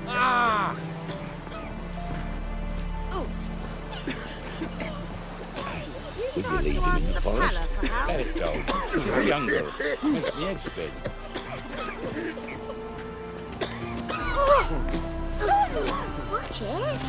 Ah! Would you leave him in the forest? Let it go. He's younger. Makes me eggs spin. Son, watch it.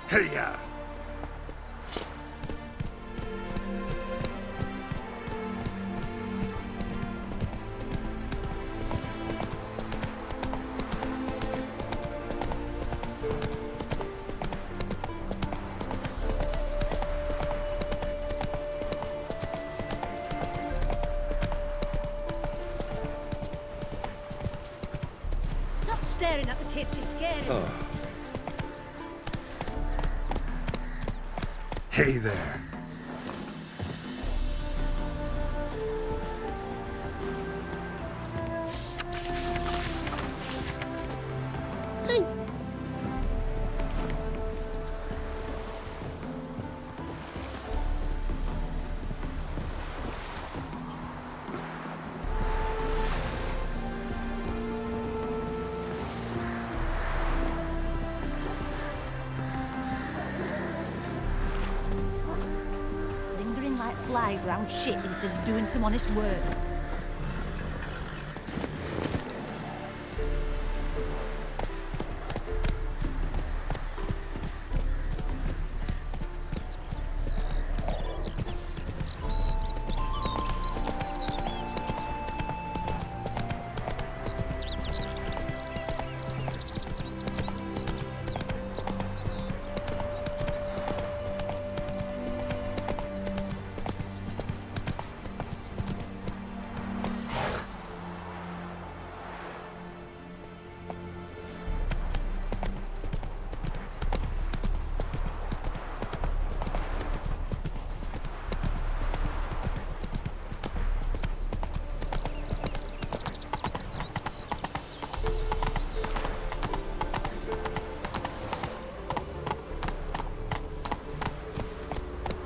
Hey-ya! Stop staring at the kids, you're scaring them. Hey there. Lingering like flies round shit instead of doing some honest work.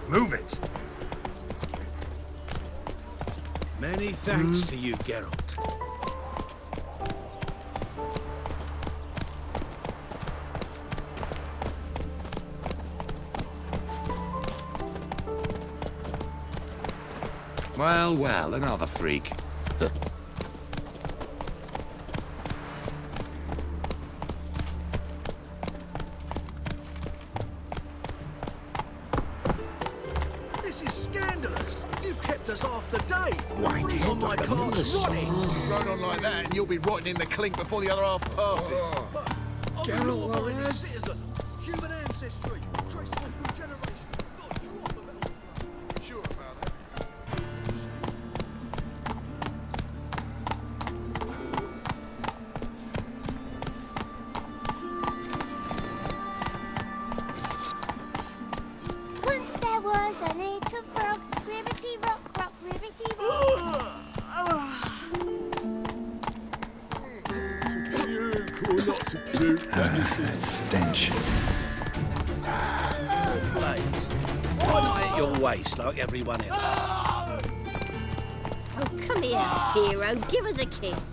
Move it! Many thanks to you, Geralt. Well, well, another freak. This is scandalous. You've kept us half the day. Why Three did on my like a cart's moose? rotting. Run on like that and you'll be rotting in the clink before the other half passes. I'm a law-abiding citizen. Human ancestry. Traceable through generations. Not a drop of it. Sure about that. Once there was a little frog, ribbity rock, rock, ribbity rock. Puke or not to puke. That stench. Blaze. Why not at your waist like everyone else? Oh, come here, hero. Give us a kiss.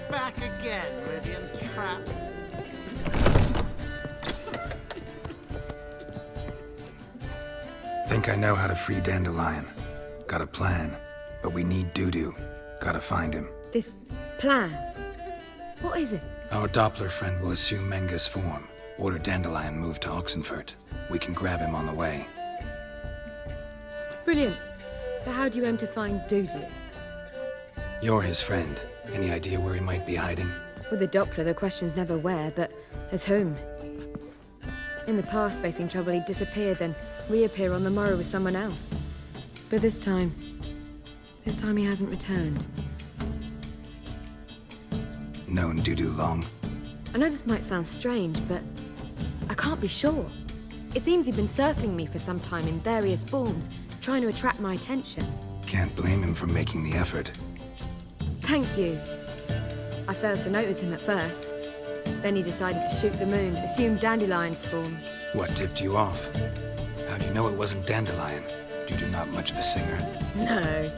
Back again, Rivian trap. Think I know how to free Dandelion. Got a plan, but we need Dudu. Gotta find him. This plan? What is it? Our Doppler friend will assume Menga's form. Order Dandelion moved to Oxenfurt. We can grab him on the way. Brilliant. But how do you aim to find Dudu? You're his friend. Any idea where he might be hiding? With the Doppler, the question's never where, but as whom. In the past, facing trouble, he'd disappear, then reappear on the morrow with someone else. But this time he hasn't returned. Known Dudu long? I know this might sound strange, but I can't be sure. It seems he'd been circling me for some time in various forms, trying to attract my attention. Can't blame him for making the effort. Thank you. I failed to notice him at first. Then he decided to shoot the moon, assume Dandelion's form. What tipped you off? How do you know it wasn't Dandelion? Dudu not much of a singer. No.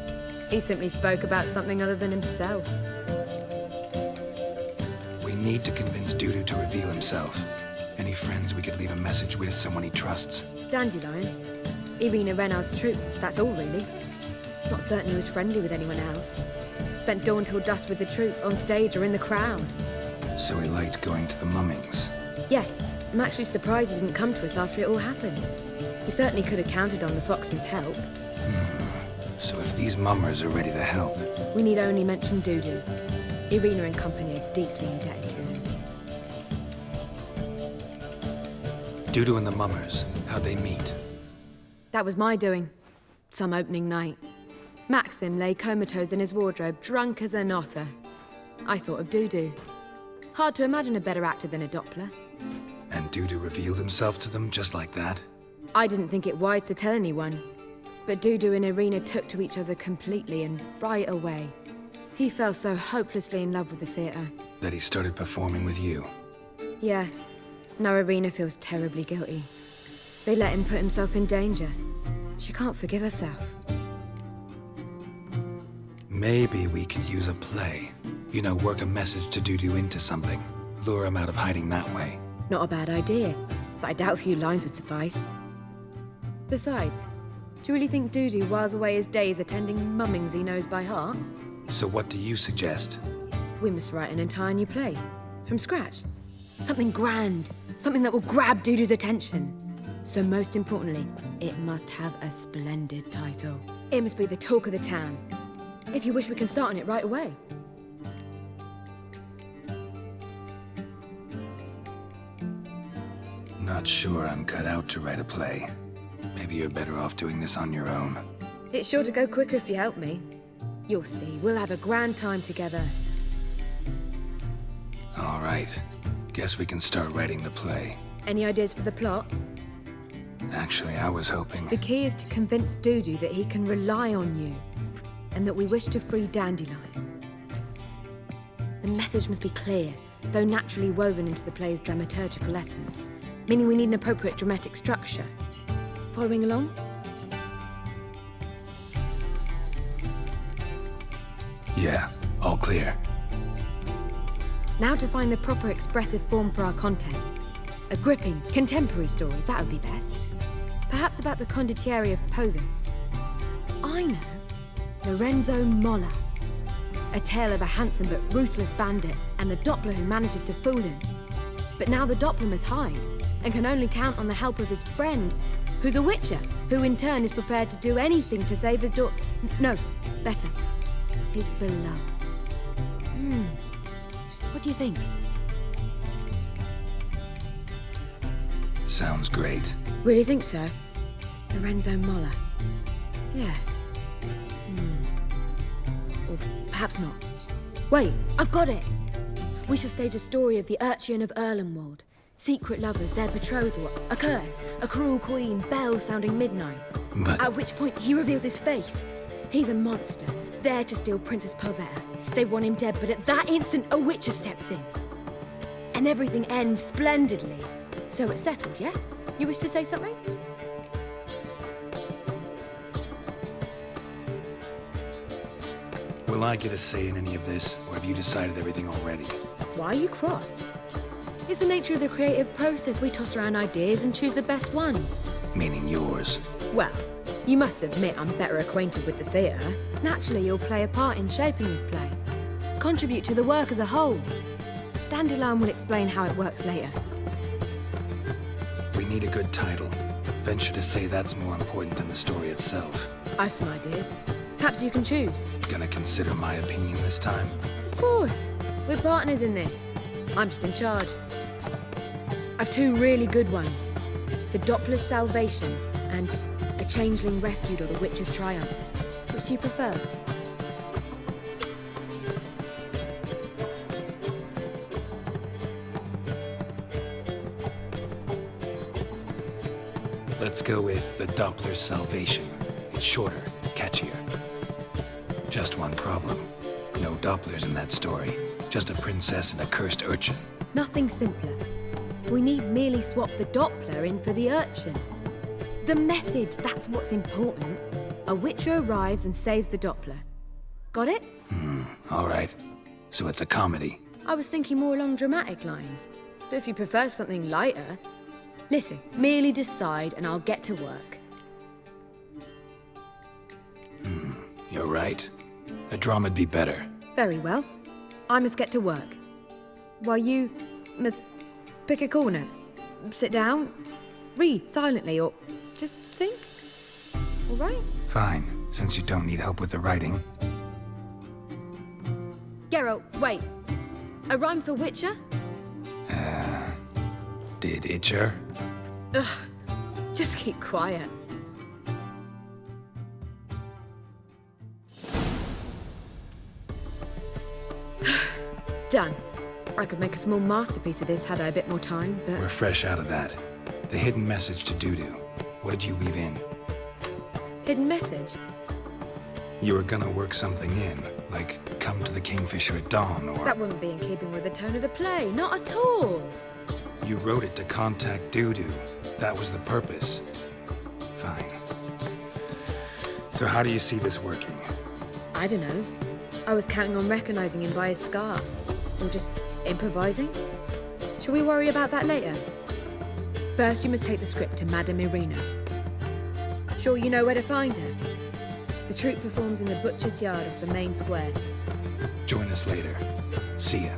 He simply spoke about something other than himself. We need to convince Dudu to reveal himself. Any friends we could leave a message with, someone he trusts? Dandelion? Irina Renard's troupe, that's all really. Not certain he was friendly with anyone else. Spent dawn till dusk with the troupe, on stage or in the crowd. So he liked going to the mummings. Yes, I'm actually surprised he didn't come to us after it all happened. He certainly could have counted on the Foxen's help. So if these mummers are ready to help... We need only mention Dudu. Irina and company are deeply indebted to him. Dudu and the mummers, how'd they meet? That was my doing. Some opening night. Maxim lay comatose in his wardrobe, drunk as an otter. I thought of Dudu. Hard to imagine a better actor than a Doppler. And Dudu revealed himself to them just like that? I didn't think it wise to tell anyone. But Dudu and Irina took to each other completely and right away. He fell so hopelessly in love with the theatre. That he started performing with you? Yeah. Now Irina feels terribly guilty. They let him put himself in danger. She can't forgive herself. Maybe we could use a play. You know, work a message to Dudu into something. Lure him out of hiding that way. Not a bad idea, but I doubt a few lines would suffice. Besides, do you really think Dudu whiles away his days attending mummings he knows by heart? So what do you suggest? We must write an entire new play. From scratch. Something grand. Something that will grab Dudu's attention. So most importantly, it must have a splendid title. It must be the talk of the town. If you wish, we can start on it right away. Not sure I'm cut out to write a play. Maybe you're better off doing this on your own. It's sure to go quicker if you help me. You'll see, we'll have a grand time together. All right. Guess we can start writing the play. Any ideas for the plot? Actually, I was hoping... The key is to convince Dudu that he can rely on you, and that we wish to free Dandelion. The message must be clear, though naturally woven into the play's dramaturgical essence, meaning we need an appropriate dramatic structure. Following along? Yeah, all clear. Now to find the proper expressive form for our content. A gripping, contemporary story, that would be best. Perhaps about the condottieri of Povis. I know. Lorenzo Molla. A tale of a handsome but ruthless bandit and the Doppler who manages to fool him. But now the Doppler must hide and can only count on the help of his friend, who's a witcher, who in turn is prepared to do anything to save his No, better. His beloved. What do you think? Sounds great. Really think so? Lorenzo Molla. Yeah. Or perhaps not. Wait, I've got it! We shall stage a story of the Urchin of Erlenwald. Secret lovers, their betrothal, a curse, a cruel queen, bells sounding midnight. But... At which point he reveals his face. He's a monster, there to steal Princess Pavetta. They want him dead, but at that instant a witcher steps in. and everything ends splendidly. So it's settled, yeah? You wish to say something? Will I get a say in any of this, or have you decided everything already? Why are you cross? It's the nature of the creative process. We toss around ideas and choose the best ones. Meaning yours. Well, you must admit I'm better acquainted with the theatre. Naturally, you'll play a part in shaping this play. Contribute to the work as a whole. Dandelion will explain how it works later. We need a good title. Venture to say that's more important than the story itself. I've some ideas. Perhaps you can choose. Gonna consider my opinion this time? Of course. We're partners in this. I'm just in charge. I've two really good ones. The Doppler's Salvation and A Changeling Rescued or the Witch's Triumph. Which do you prefer? Let's go with the Doppler's Salvation. It's shorter, catchier. Just one problem. No Dopplers in that story. Just a princess and a cursed urchin. Nothing simpler. We need merely swap the Doppler in for the urchin. The message, that's what's important. A witcher arrives and saves the Doppler. Got it? All right. So it's a comedy. I was thinking more along dramatic lines. But if you prefer something lighter... Listen, merely decide and I'll get to work. You're right. A drama'd be better. Very well. I must get to work. While you must pick a corner. Sit down, read silently, or just think. All right? Fine, since you don't need help with the writing. Geralt, wait. A rhyme for Witcher? Did Itcher? Ugh, just keep quiet. Done. I could make a small masterpiece of this had I a bit more time, but... We're fresh out of that. The hidden message to Dudu. What did you weave in? Hidden message? You were gonna work something in, like come to the Kingfisher at dawn, or... That wouldn't be in keeping with the tone of the play, not at all. You wrote it to contact Dudu. That was the purpose. Fine. So how do you see this working? I don't know. I was counting on recognizing him by his scar. Or just improvising. Shall we worry about that later? First, you must take the script to Madame Irina. Sure you know where to find her? The troupe performs in the butcher's yard off the main square. Join us later. See ya.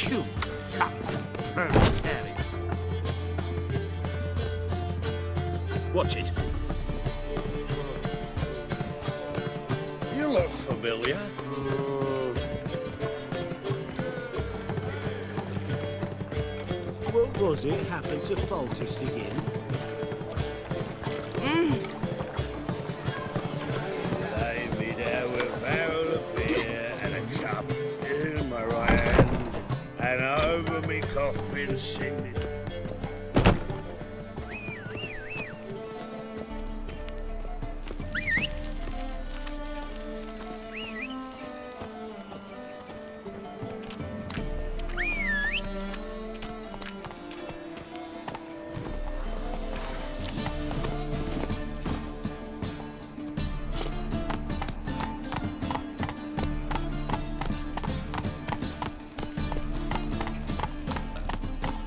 You proletariat. Watch it. You look familiar. What was it happened to Faltist again? Lay me down with a barrel of beer and a cup in my right hand, and over me coffin singing.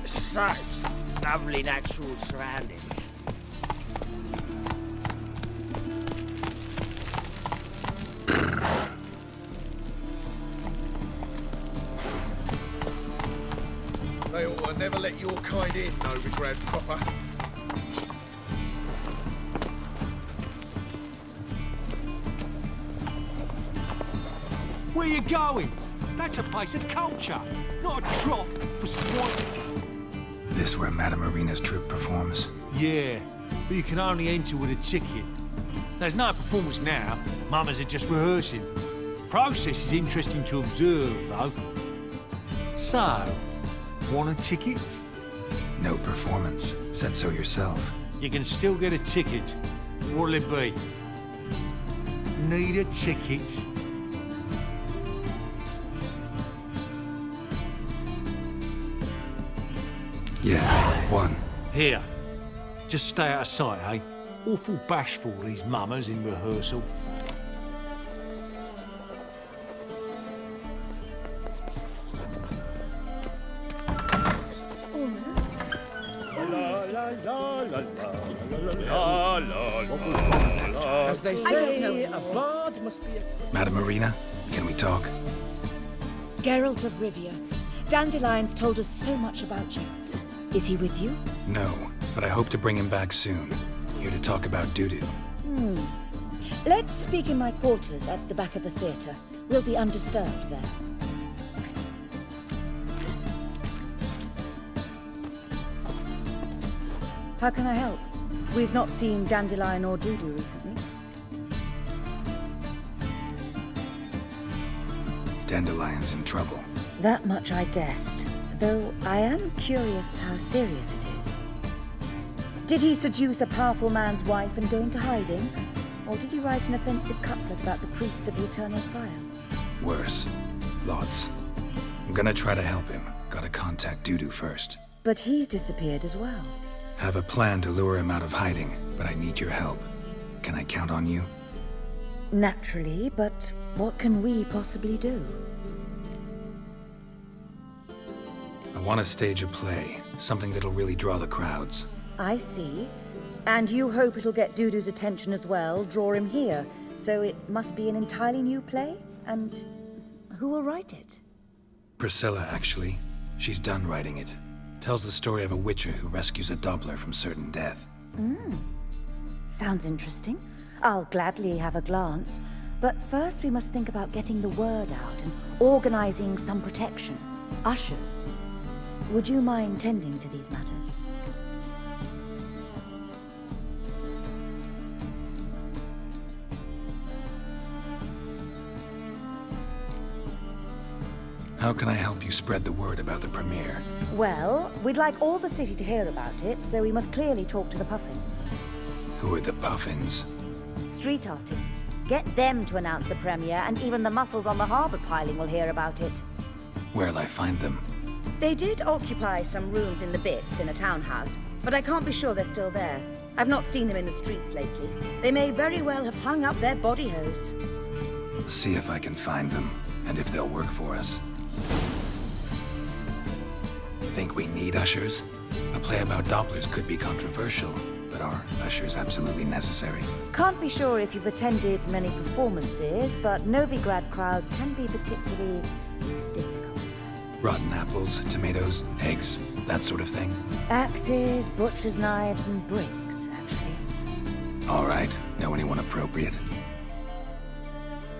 Such lovely natural surroundings. They ought to never let your kind in, Novigrad proper. Where you going? That's a place of culture, not a trough for swine. This where Madame Irina's troupe performs? Yeah, but you can only enter with a ticket. There's no performance now. Mamas are just rehearsing. Process is interesting to observe, though. So, want a ticket? No performance. Said so yourself. you can still get a ticket. What'll it be? Need a ticket? Yeah, one. Here. Just stay out of sight, eh? Awful bashful, these mummers in rehearsal. As they say, a bard must be a... Madam Marina, can we talk? Geralt of Rivia. Dandelion's told us so much about you. Is he with you? No, but I hope to bring him back soon. Here to talk about Dudu. Let's speak in my quarters at the back of the theatre. We'll be undisturbed there. How can I help? We've not seen Dandelion or Dudu recently. Dandelion's in trouble. That much I guessed, though I am curious how serious it is. Did he seduce a powerful man's wife and go into hiding? Or did he write an offensive couplet about the priests of the eternal fire? Worse. Lots. I'm gonna try to help him. Gotta contact Dudu first. But he's disappeared as well. Have a plan to lure him out of hiding, but I need your help. Can I count on you? Naturally, but what can we possibly do? I want to stage a play, something that'll really draw the crowds. I see. And you hope it'll get Dudu's attention as well, draw him here. So it must be an entirely new play? And who will write it? Priscilla, actually. She's done writing it. Tells the story of a witcher who rescues a Doppler from certain death. Sounds interesting. I'll gladly have a glance. But first we must think about getting the word out and organizing some protection. Ushers. Would you mind tending to these matters? How can I help you spread the word about the premiere? Well, we'd like all the city to hear about it, so we must clearly talk to the Puffins. Who are the Puffins? Street artists. Get them to announce the premiere, and even the muscles on the harbour piling will hear about it. Where'll I find them? They did occupy some rooms in the Bits in a townhouse, but I can't be sure they're still there. I've not seen them in the streets lately. They may very well have hung up their body hose. See if I can find them, and if they'll work for us. Think we need ushers? A play about Dopplers could be controversial, but are ushers absolutely necessary? Can't be sure if you've attended many performances, but Novigrad crowds can be particularly difficult. Rotten apples, tomatoes, eggs, that sort of thing? Axes, butcher's knives, and bricks, actually. All right. Know anyone appropriate?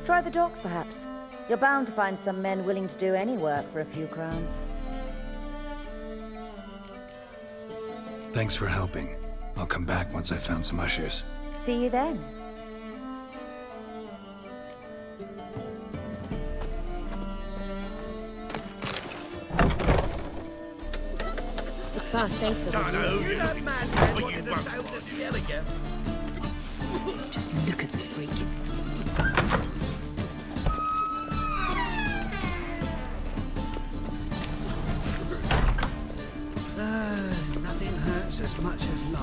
Try the docks, perhaps. You're bound to find some men willing to do any work for a few crowns. Thanks for helping. I'll come back once I've found some ushers. See you then. It's far safer than You that madman wanted to sail to Skellige. Just look at the freak. Nothing hurts as much as life.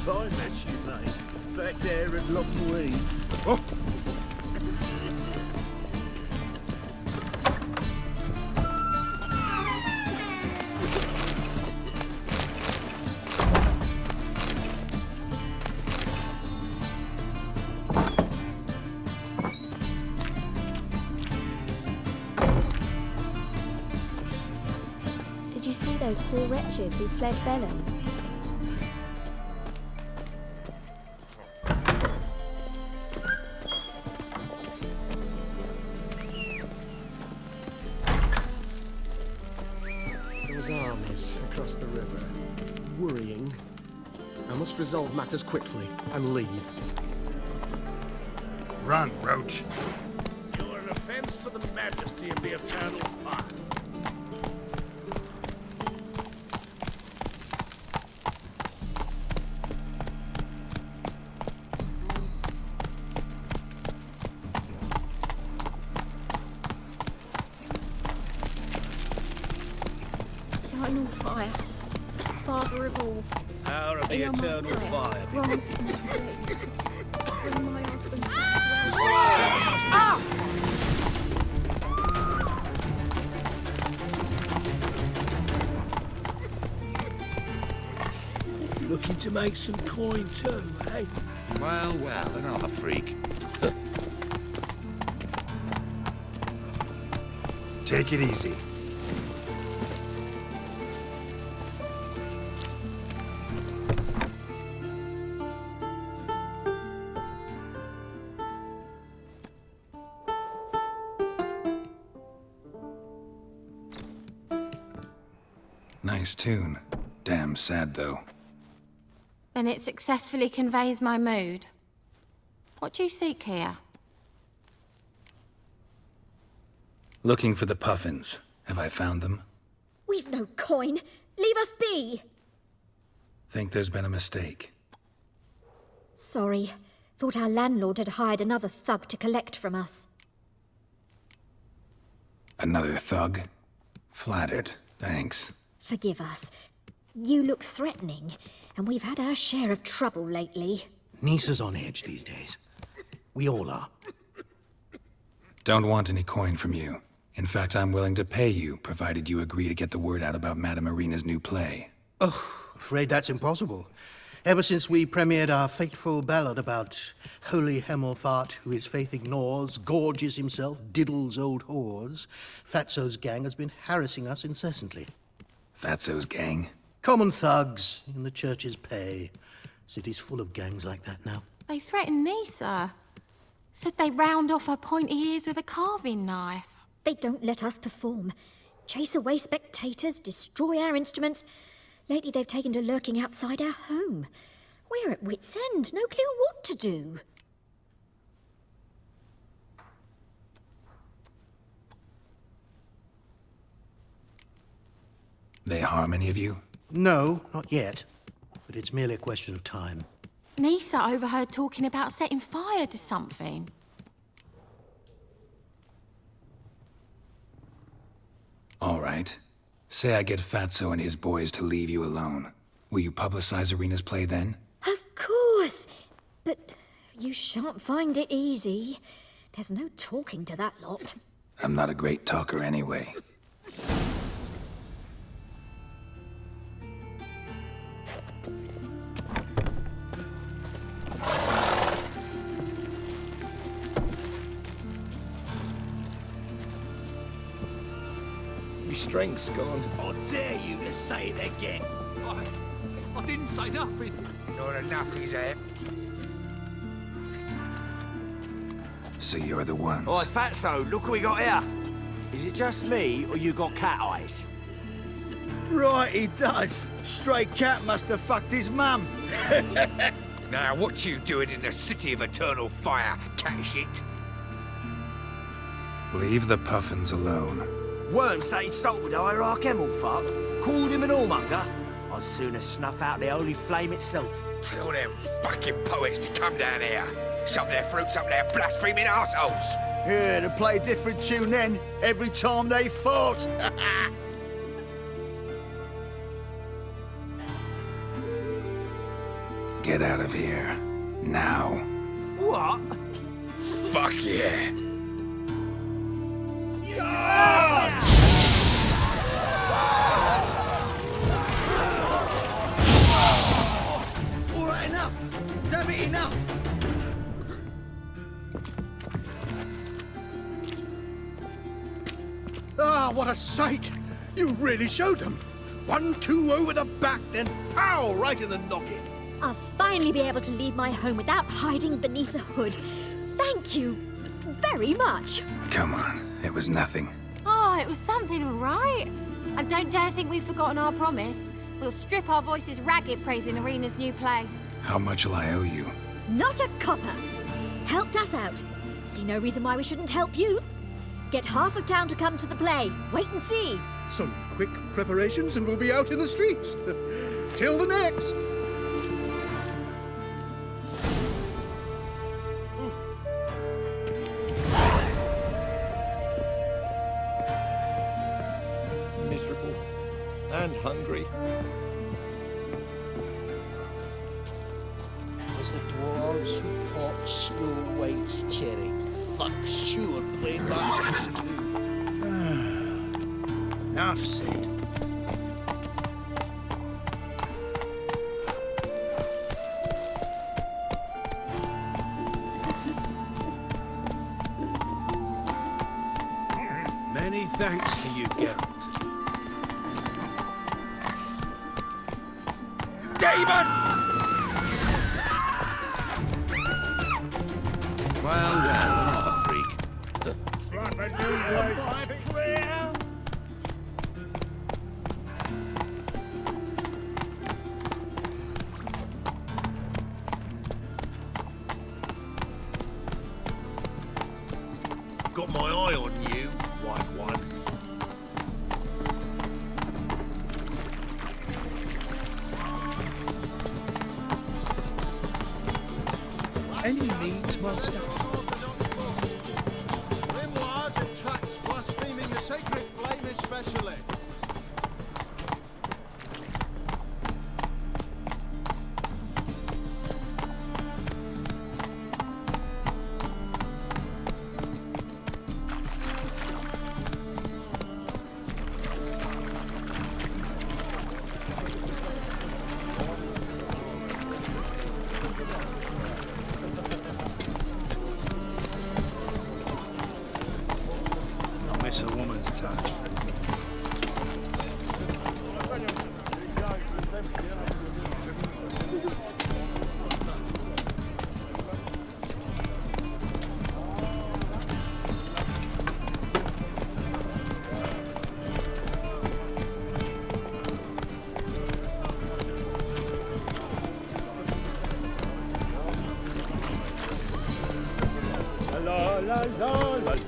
Fine match you made. Back there at Loch Wee. Oh. Did you see those poor wretches who fled Vellum? Those armies across the river. Worrying. I must resolve matters quickly and leave. Run, Roach. You are an offence to the majesty of the eternal fire. shrivel. Out of the eternal fire. Grant me grace. Bring my husband back to Looking to make some coin too, eh? Well, well, another freak. Take it easy. Nice tune. Damn sad, though. Then it successfully conveys my mood. What do you seek here? Looking for the puffins. Have I found them? We've no coin. Leave us be. Think there's been a mistake. Sorry. Thought our landlord had hired another thug to collect from us. Another thug? Flattered. Thanks. Forgive us. You look threatening, and we've had our share of trouble lately. Nisa's on edge these days. We all are. Don't want any coin from you. In fact, I'm willing to pay you, provided you agree to get the word out about Madame Irina's new play. Oh, afraid that's impossible. Ever since we premiered our fateful ballad about holy Hemelfart, who his faith ignores, gorges himself, diddles old whores, Fatso's gang has been harassing us incessantly. Fatso's gang? Common thugs in the church's pay. City's full of gangs like that now. They threatened Nisa. Said they'd round off her pointy ears with a carving knife. They don't let us perform. Chase away spectators, destroy our instruments. Lately they've taken to lurking outside our home. We're at wit's end, no clue what to do. They harm any of you? No, not yet. But it's merely a question of time. Nisa overheard talking about setting fire to something. All right. Say I get Fatso and his boys to leave you alone. Will you publicize Irina's play then? Of course. But you shan't find it easy. There's no talking to that lot. I'm not a great talker anyway. Your strength's gone. I dare you to say it again. I didn't say nothing. Not enough, is it? So you're the ones. Oi, Fatso, look what we got here. Is it just me, or you got cat eyes? Right, he does. Stray cat must have fucked his mum. Now, what you doing in the city of eternal fire, cat shit? Leave the puffins alone. Worms that insulted Hierarch Hemelfart, called him an whoremonger. I'd sooner snuff out the holy flame itself. Tell them fucking poets to come down here. Shove their fruits up their blaspheming arseholes. Yeah, to play a different tune then, every time they fought. Get out of here. Now. What? Fuck yeah. All right, enough. Damn it, enough. Ah, what a sight! You really showed them. 1-2 over the back, then pow, right in the noggin. I'll finally be able to leave my home without hiding beneath the hood. Thank you very much. Come on. It was nothing. Oh, it was something, all right. And don't dare think we've forgotten our promise. We'll strip our voices ragged praising Irina's new play. How much will I owe you? Not a copper. Helped us out. See no reason why we shouldn't help you. Get half of town to come to the play. Wait and see. Some quick preparations and we'll be out in the streets. Till the next. Miserable and hungry. fuck's sure playing backwards too. Enough said. Many thanks to you, Geralt. Demon! Well, another freak. Like a new life prayer. Got my eye on you, white one. Any needs, monster? Grimoires and tracts blaspheming the sacred flame especially. Miss a woman's touch. La la la la la.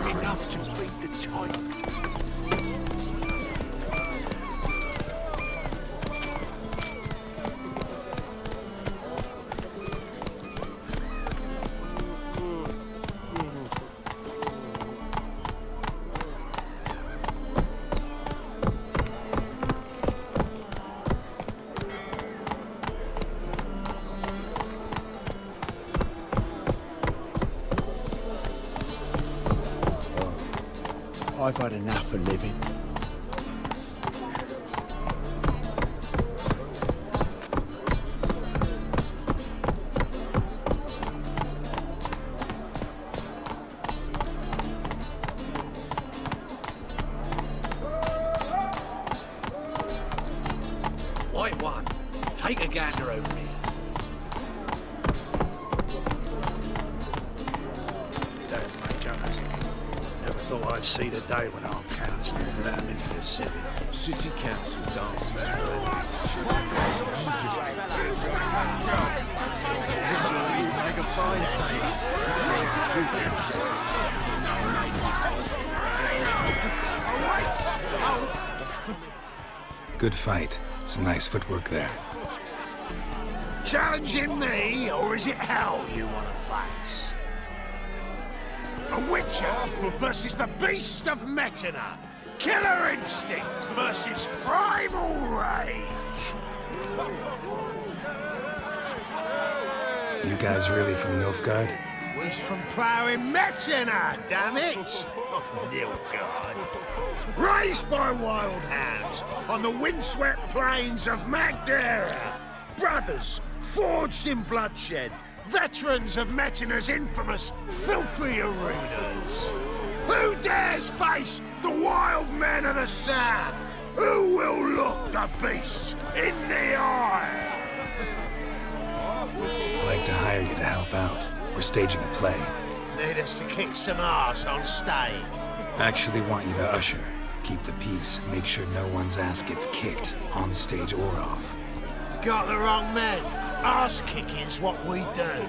Enough to feed the tykes. I've had enough of living. White one, take a gander over here. Don't make up. Never thought I'd see the day when our councillors let them into the city. City council dances. Make a fine Good fight. Some nice footwork there. Challenging me, or is it hell you want to face? A Witcher versus the Beast of Metina. Killer instinct versus primal rage. You guys really from Nilfgaard? He's from ploughing Metina, damn it! Nilfgaard. Raised by wild hounds on the windswept plains of Magdera. Brothers forged in bloodshed. Veterans of Metina's infamous filthy arenas. Who dares face the wild men of the south? Who will look the beasts in the eye? I'd like to hire you to help out. We're staging a play. Need us to kick some ass on stage. Actually want you to usher. Keep the peace. Make sure no one's ass gets kicked, on stage or off. Got the wrong men. Ass kicking's what we do.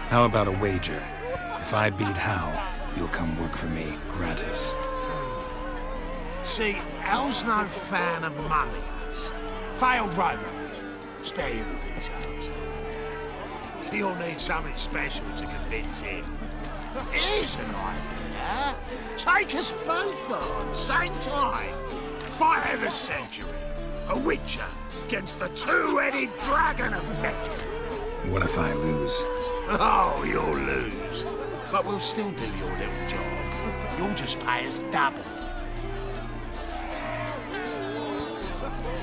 How about a wager? If I beat Hal, you'll come work for me, gratis. See, Hal's no fan of mummies. Failed romance. Spare you the details. You'll need something special to convince him. Here's an idea. Take us both on, same time. Fight of the century. A witcher against the two-headed dragon of metal. What if I lose? Oh, you'll lose. But we'll still do your little job. You'll just pay us double.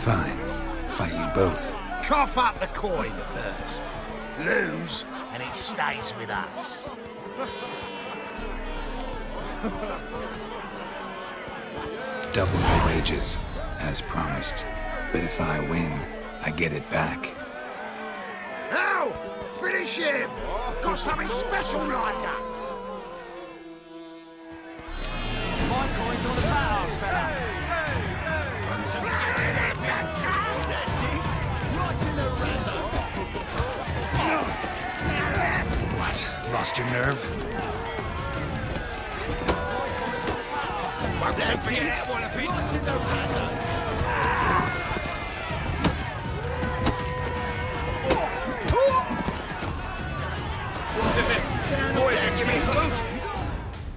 Fine. Fight you both. Cough up the coin first. Lose, and it stays with us. Double my wages, as promised. But if I win, I get it back. Now, finish him! Got something special like that! My coin's on the battles, fella. What? Lost your nerve? That's it! Right in the razor!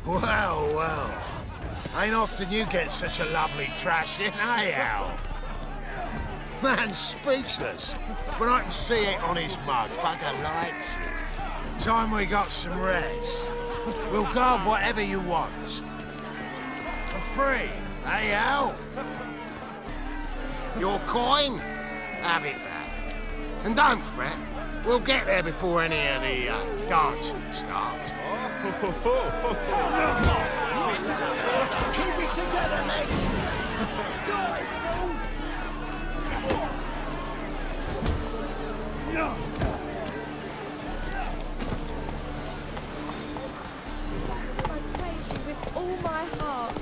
Well, well. Ain't often you get such a lovely thrashing, eh, Al? Man's speechless, but I can see it on his mug. Bugger likes it. Time we got some rest. We'll guard whatever you want. For free, eh, Al? Your coin? Have it back. And don't fret. We'll get there before any of the dancing starts. Keep it together, mates! Die, fool! I praise you with all my heart.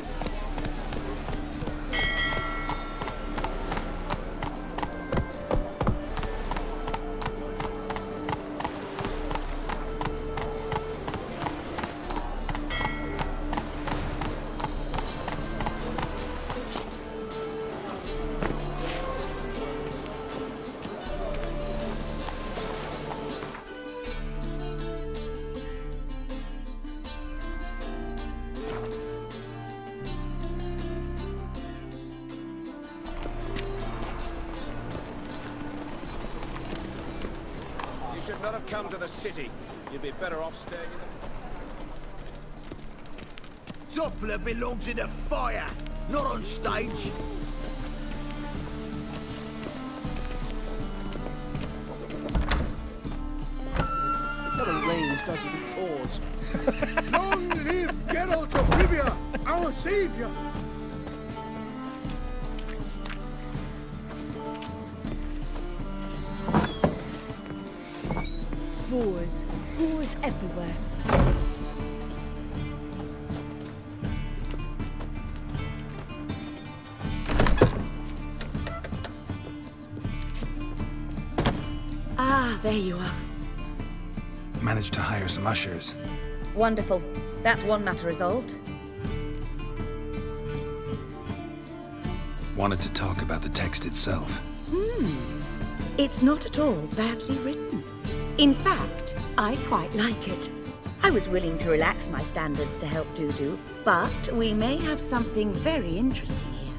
You should not have come to the city. You'd be better off staying in the... Doppler belongs in a fire, not on stage. Never rains, does it, it pours. Long live Geralt of Rivia, our savior! Wars. Wars everywhere. Ah, there you are. Managed to hire some ushers. Wonderful. That's one matter resolved. Wanted to talk about the text itself. It's not at all badly written. In fact, I quite like it. I was willing to relax my standards to help Dudu, but we may have something very interesting here.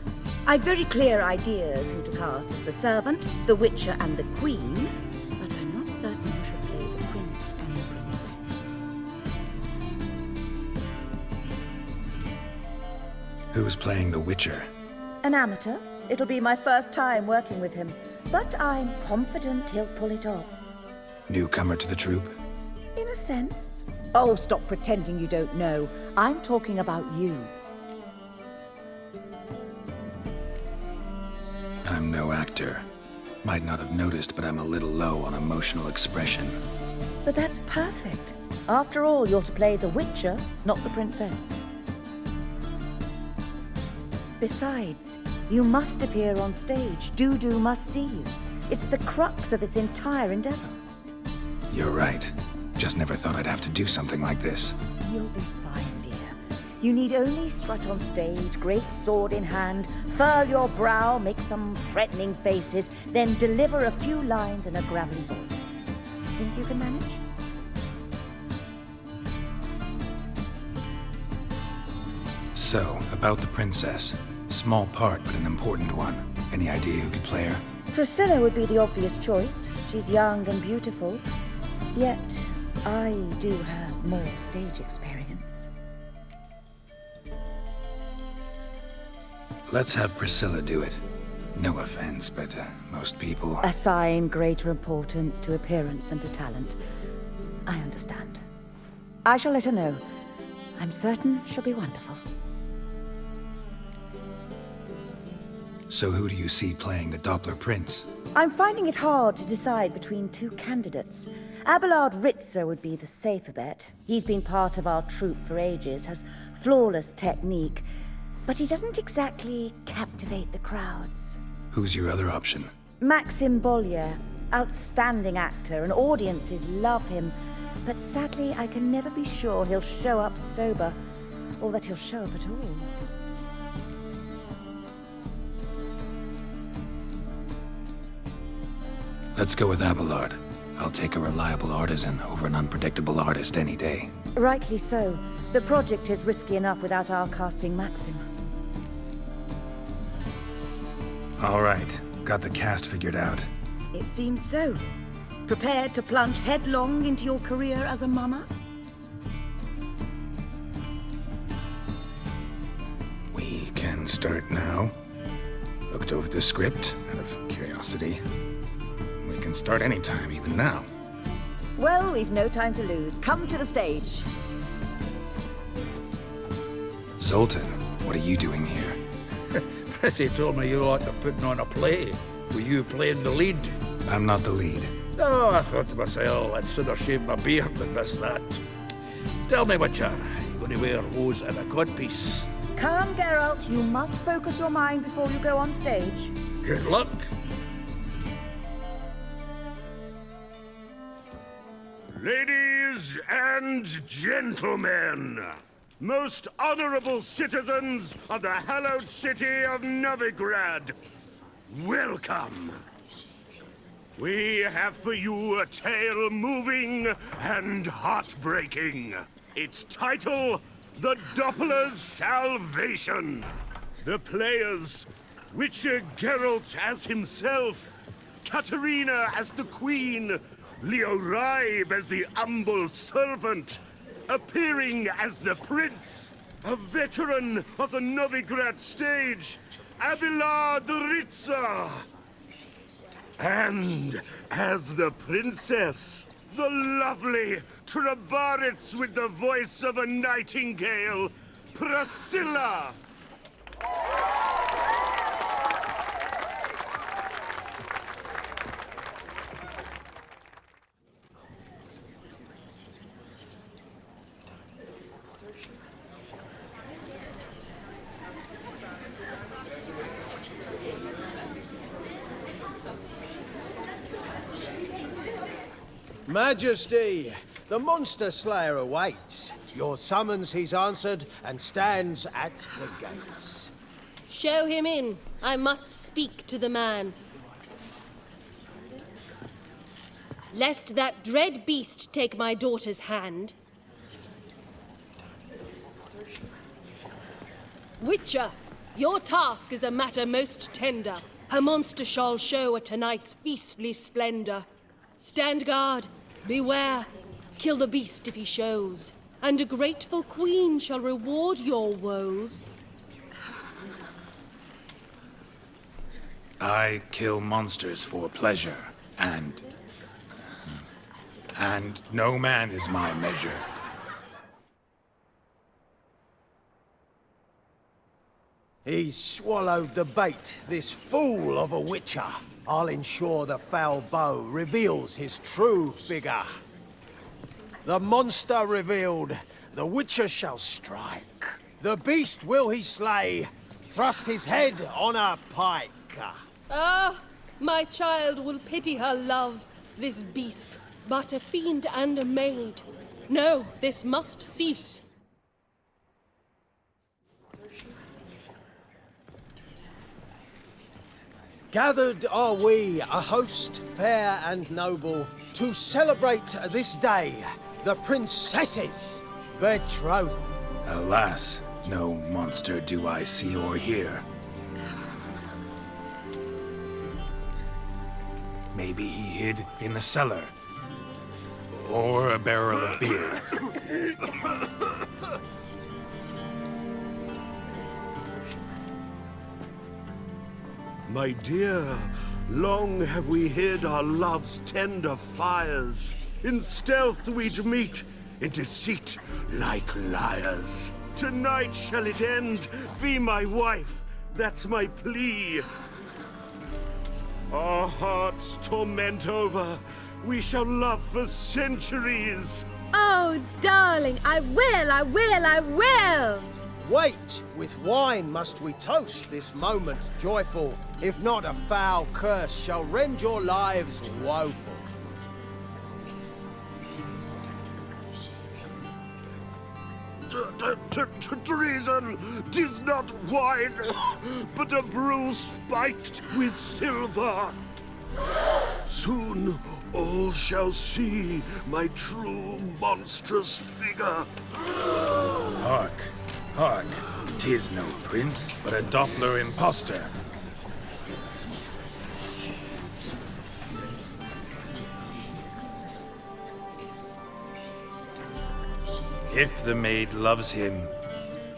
I've very clear ideas who to cast as the servant, the witcher, and the queen, but I'm not certain who should play the prince and the princess. Who's playing the Witcher? An amateur. It'll be my first time working with him, but I'm confident he'll pull it off. Newcomer to the troupe? In a sense. Oh, stop pretending you don't know. I'm talking about you. I'm no actor. Might not have noticed, but I'm a little low on emotional expression. But that's perfect. After all, you're to play the Witcher, not the princess. Besides, you must appear on stage. Dudu must see you. It's the crux of this entire endeavor. You're right. Just never thought I'd have to do something like this. You'll be fine, dear. You need only strut on stage, great sword in hand, furl your brow, make some threatening faces, then deliver a few lines in a gravelly voice. Think you can manage? So, about the princess. Small part, but an important one. Any idea who could play her? Priscilla would be the obvious choice. She's young and beautiful. Yet, I do have more stage experience. Let's have Priscilla do it. No offense, but most people... Assign greater importance to appearance than to talent. I understand. I shall let her know. I'm certain she'll be wonderful. So who do you see playing the Doppler Prince? I'm finding it hard to decide between two candidates. Abelard Ritzer would be the safer bet. He's been part of our troupe for ages, has flawless technique, but he doesn't exactly captivate the crowds. Who's your other option? Maxim Bollier, outstanding actor, and audiences love him, but sadly I can never be sure he'll show up sober, or that he'll show up at all. Let's go with Abelard. I'll take a reliable artisan over an unpredictable artist any day. Rightly so. The project is risky enough without our casting Maxim. All right. Got the cast figured out. It seems so. Prepared to plunge headlong into your career as a mama? We can start now. Looked over the script out of curiosity. We can start anytime, even now. Well, we've no time to lose. Come to the stage. Zoltan, what are you doing here? Prissy told me you ought to put on a play. Were you playing the lead? I'm not the lead. Oh, I thought to myself, I'd sooner shave my beard than miss that. Tell me, Witcher, you going to wear hose and a codpiece? Come, Geralt. You must focus your mind before you go on stage. Good luck. Ladies and gentlemen, most honorable citizens of the hallowed city of Novigrad, welcome. We have for you a tale moving and heartbreaking. Its title, The Doppler's Salvation. The players, Witcher Geralt as himself, Katerina as the Queen, Leo Raib as the humble servant, appearing as the Prince, a veteran of the Novigrad stage, Abelard Ritzer. And as the Princess, the lovely Trabaritz with the voice of a nightingale, Priscilla. Majesty, the monster slayer awaits. Your summons he's answered and stands at the gates. Show him in. I must speak to the man. Lest that dread beast take my daughter's hand. Witcher, your task is a matter most tender. Her monster shall show at tonight's feastly splendor. Stand guard, beware, kill the beast if he shows, and a grateful queen shall reward your woes. I kill monsters for pleasure, and no man is my measure. He's swallowed the bait, this fool of a witcher. I'll ensure the foul bow reveals his true figure. The monster revealed, the witcher shall strike. The beast will he slay, thrust his head on a pike. Ah, my child will pity her love, this beast, but a fiend and a maid. No, this must cease. Gathered are we, a host fair and noble, To celebrate this day, the princess's betrothal. Alas, no monster do I see or hear. Maybe he hid in the cellar. Or a barrel of beer. My dear, long have we hid our love's tender fires. In stealth we'd meet, in deceit like liars. Tonight shall it end, be my wife, that's my plea. Our hearts torment over, we shall love for centuries. Oh, darling, I will! Wait, with wine must we toast this moment joyful. If not, a foul curse shall rend your lives woeful. Treason! 'Tis not wine, but a brew spiked with silver. Soon all shall see my true monstrous figure. Hark, hark. 'Tis no prince, but a Doppler imposter. If the maid loves him,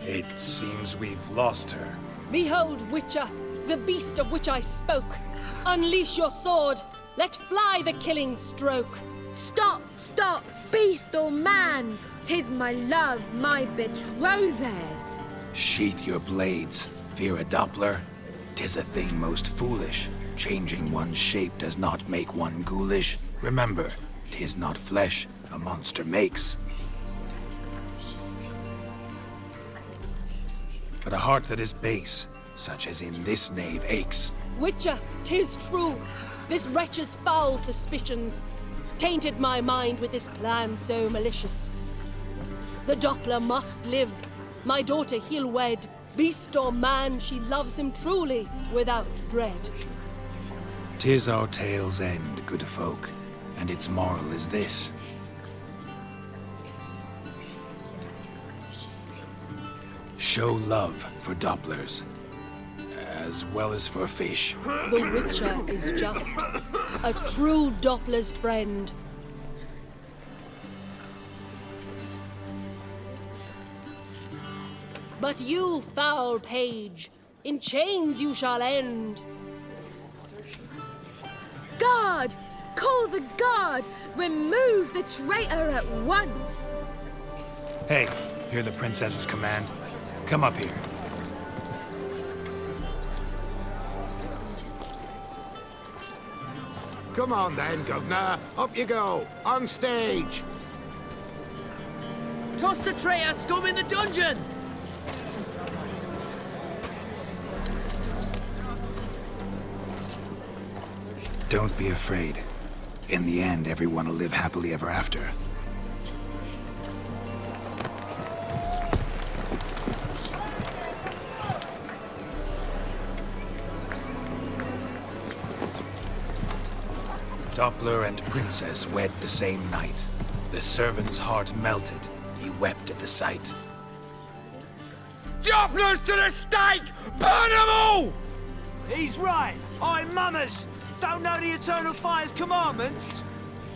it seems we've lost her. Behold, Witcher, the beast of which I spoke. Unleash your sword. Let fly the killing stroke. Stop, stop, beast or man! 'Tis my love, my betrothed. Sheath your blades. Fear a Doppler? 'Tis a thing most foolish. Changing one's shape does not make one ghoulish. Remember, 'tis not flesh a monster makes, but a heart that is base, such as in this knave aches. Witcher, 'tis true. This wretch's foul suspicions tainted my mind with this plan so malicious. The Doppler must live. My daughter he'll wed. Beast or man, she loves him truly, without dread. 'Tis our tale's end, good folk, and its moral is this. Show love for Dopplers, as well as for fish. The Witcher is just a true Doppler's friend. But you, foul page, in chains you shall end. Guard! Call the guard! Remove the traitor at once! Hey, hear the princess's command? Come up here. Come on then, Governor. Up you go. On stage. Toss the traitor scum in the dungeon! Don't be afraid. In the end, everyone will live happily ever after. Doppler and Princess wed the same night. The servant's heart melted. He wept at the sight. Dopplers to the stake! Burn them all! He's right. I'm mummers. Don't know the Eternal Fire's commandments?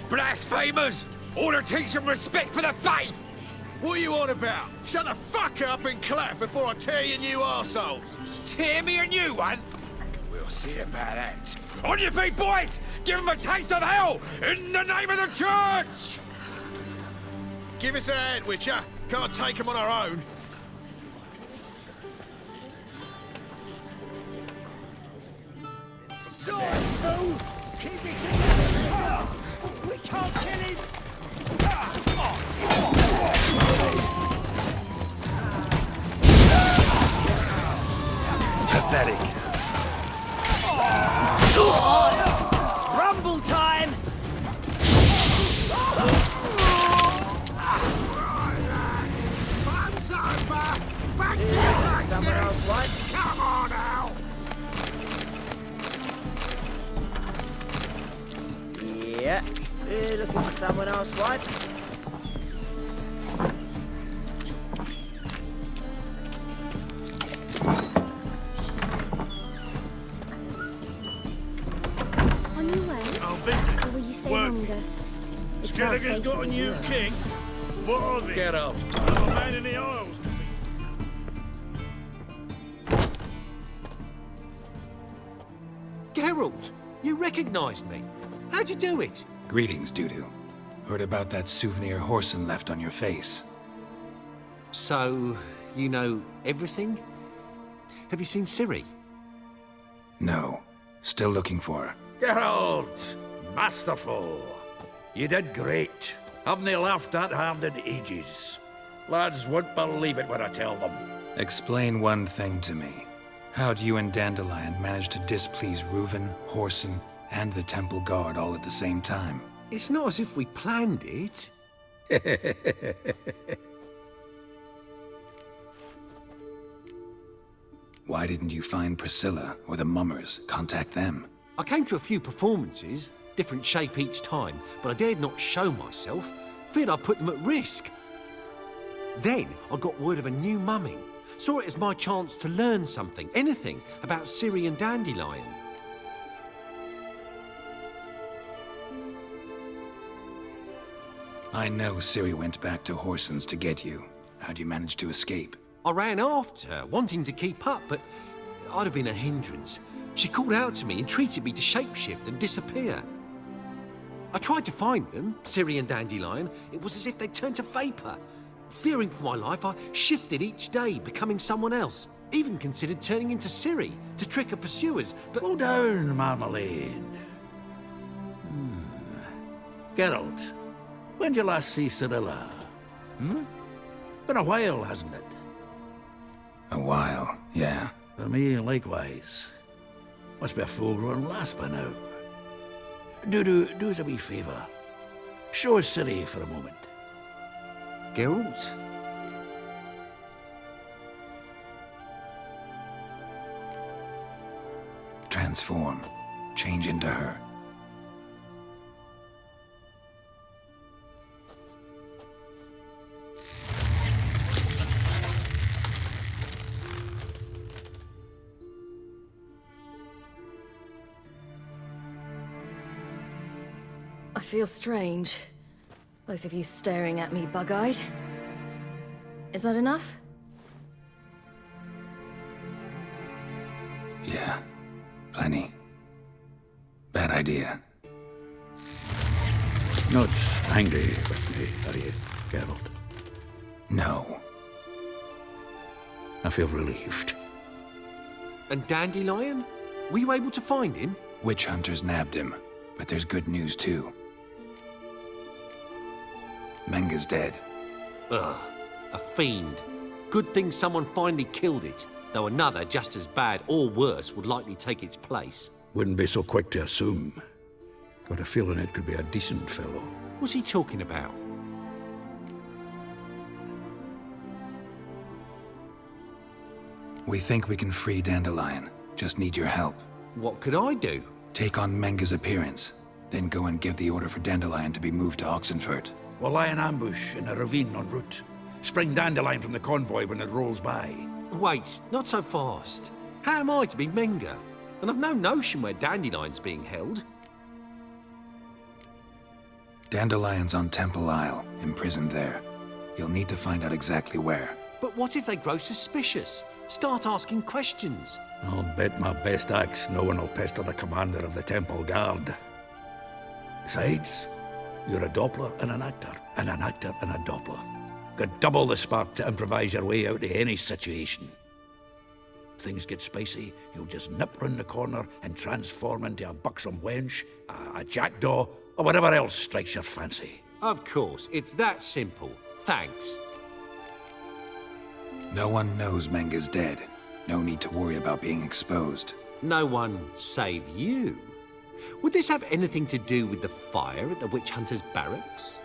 Blasphemers! Ought to teach them respect for the faith! What are you on about? Shut the fuck up and clap before I tear you new arseholes. Tear me a new one? We'll see about that. On your feet, boys! Give them a taste of hell in the name of the church! Give us a hand, Witcher. Can't take them on our own. Stop, fool! Keep it together! We can't kill him! Pathetic. Rumble time! Fun's over! Back to your places! Somewhere else, right? Come on now! Yeah, housewife. On your way? I'll visit. Or will you stay Work. longer? It's well Skelliger's safe got a for new you. king. What are they? Get out. I'm a man in the Isles. Geralt, you recognized me. How'd you do it? Greetings, Dudu. Heard about that souvenir Horson left on your face. So, you know everything? Have you seen Ciri? No. Still looking for her. Geralt! Masterful! You did great. Haven't they laughed that hard in ages? Lads won't believe it when I tell them. Explain one thing to me. How'd you and Dandelion manage to displease Reuven, Horson, and the Temple Guard all at the same time? It's not as if we planned it. Why didn't you find Priscilla or the Mummers? Contact them. I came to a few performances, different shape each time, but I dared not show myself. Feared I'd put them at risk. Then I got word of a new mumming. Saw it as my chance to learn something, anything, about Ciri and Dandelion. I know Ciri went back to Horson's to get you. How'd you manage to escape? I ran after her, wanting to keep up, but I'd have been a hindrance. She called out to me, entreated me to shapeshift and disappear. I tried to find them, Ciri and Dandelion. It was as if they'd turned to vapour. Fearing for my life, I shifted each day, becoming someone else. Even considered turning into Ciri to trick her pursuers, but... Slow down, Marmalade. Geralt, when did you last see Cirilla? Been a while, hasn't it? A while, yeah. For me, likewise. Must be a full-grown lass by now. Do us a wee favour. Show us Ciri for a moment. Geralt? Transform. Change into her. I feel strange. Both of you staring at me bug-eyed. Is that enough? Yeah. Plenty. Bad idea. Not angry with me, are you, Geralt? No. I feel relieved. And Dandelion? Were you able to find him? Witch hunters nabbed him, but there's good news too. Menga's dead. Ugh, a fiend. Good thing someone finally killed it, though another just as bad or worse would likely take its place. Wouldn't be so quick to assume. Got a feeling it could be a decent fellow. What's he talking about? We think we can free Dandelion. Just need your help. What could I do? Take on Menga's appearance, then go and give the order for Dandelion to be moved to Oxenfurt. We'll lie in ambush in a ravine en route. Spring Dandelion from the convoy when it rolls by. Wait, not so fast. How am I to be Menga? And I've no notion where Dandelion's being held. Dandelion's on Temple Isle, imprisoned there. You'll need to find out exactly where. But what if they grow suspicious? Start asking questions. I'll bet my best axe no one will pester the commander of the Temple Guard. Besides, you're a Doppler and an actor and a Doppler. Got double the spark to improvise your way out of any situation. Things get spicy, you'll just nip round the corner and transform into a buxom wench, a jackdaw, or whatever else strikes your fancy. Of course, it's that simple. Thanks. No one knows Menga's dead. No need to worry about being exposed. No one save you. Would this have anything to do with the fire at the witch hunters' barracks?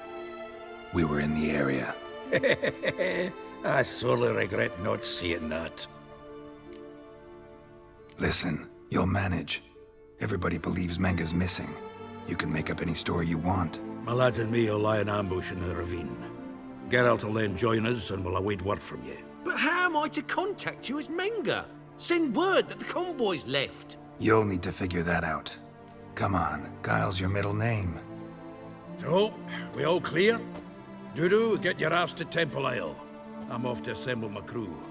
We were in the area. I sorely regret not seeing that. Listen, you'll manage. Everybody believes Menga's missing. You can make up any story you want. My lads and me will lie in ambush in the ravine. Geralt will then join us and we'll await word from you. But how am I to contact you as Menga? Send word that the convoy's left. You'll need to figure that out. Come on, Guile's your middle name. So, we all clear? Dudu, get your ass to Temple Isle. I'm off to assemble my crew.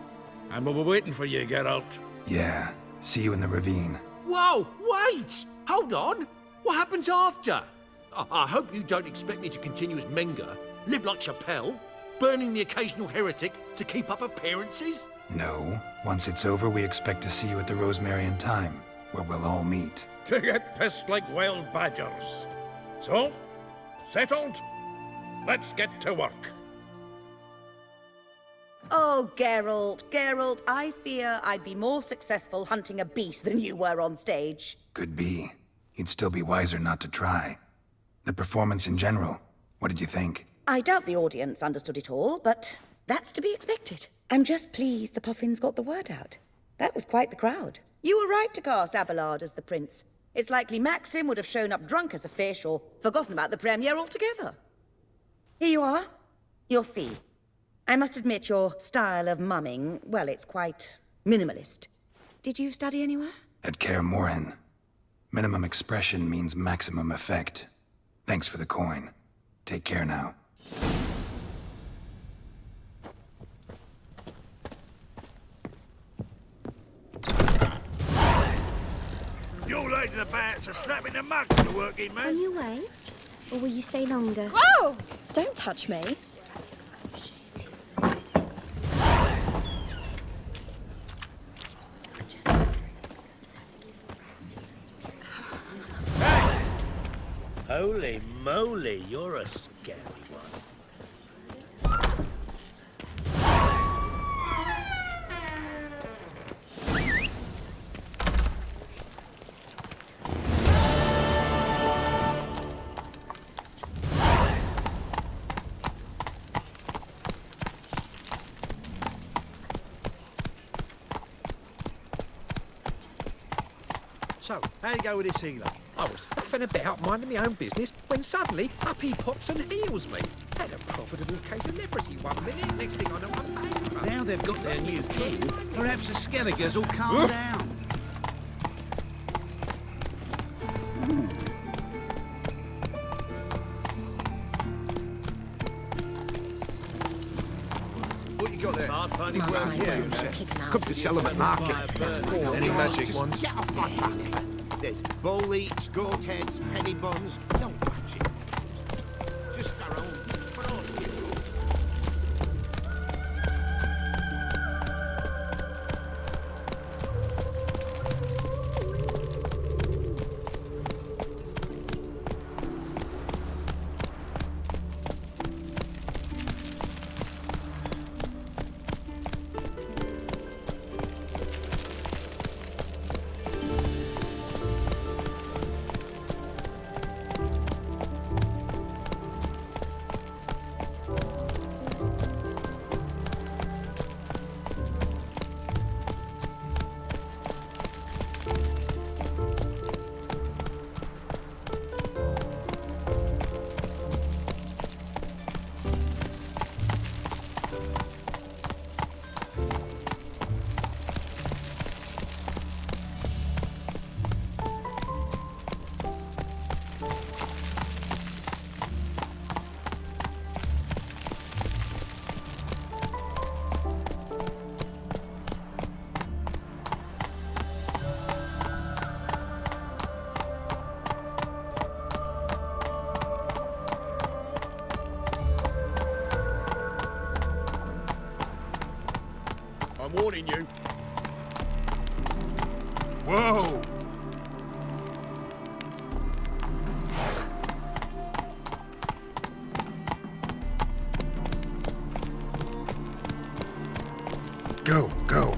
And we'll be waiting for you, Geralt. Yeah, see you in the ravine. Whoa, wait! Hold on! What happens after? I hope you don't expect me to continue as Menga, live like Chappelle, burning the occasional heretic to keep up appearances? No. Once it's over, we expect to see you at the Rosemary in Time, where we'll all meet. To get pissed like wild badgers. So, settled? Let's get to work. Oh, Geralt, I fear I'd be more successful hunting a beast than you were on stage. Could be. You'd still be wiser not to try. The performance in general, what did you think? I doubt the audience understood it all, but that's to be expected. I'm just pleased the Puffins got the word out. That was quite the crowd. You were right to cast Abelard as the prince. It's likely Maxim would have shown up drunk as a fish or forgotten about the premiere altogether. Here you are, your fee. I must admit your style of mumming, well, it's quite minimalist. Did you study anywhere? At Kaer Morhen. Minimum expression means maximum effect. Thanks for the coin. Take care now. Your lady the bats are slapping the mug for the working man. On your way? Or will you stay longer? Whoa! Don't touch me. Holy moly, you're a scary one. So, how'd you go with this healer? I was faffing about, minding my own business, when suddenly up he pops and heals me. Had a profitable case of leprosy 1 minute, next thing I know I'm bankrupt. Now they've got their new king, perhaps the Skelligers will calm down. What you got there? Hard finding Well, work yeah. here. Come to sell them at market. Any magic Just ones? Get off my back. There's bull leech, goat heads, penny buns. No magic. Just our own. For all of you. I'm warning you. Whoa! Go, go.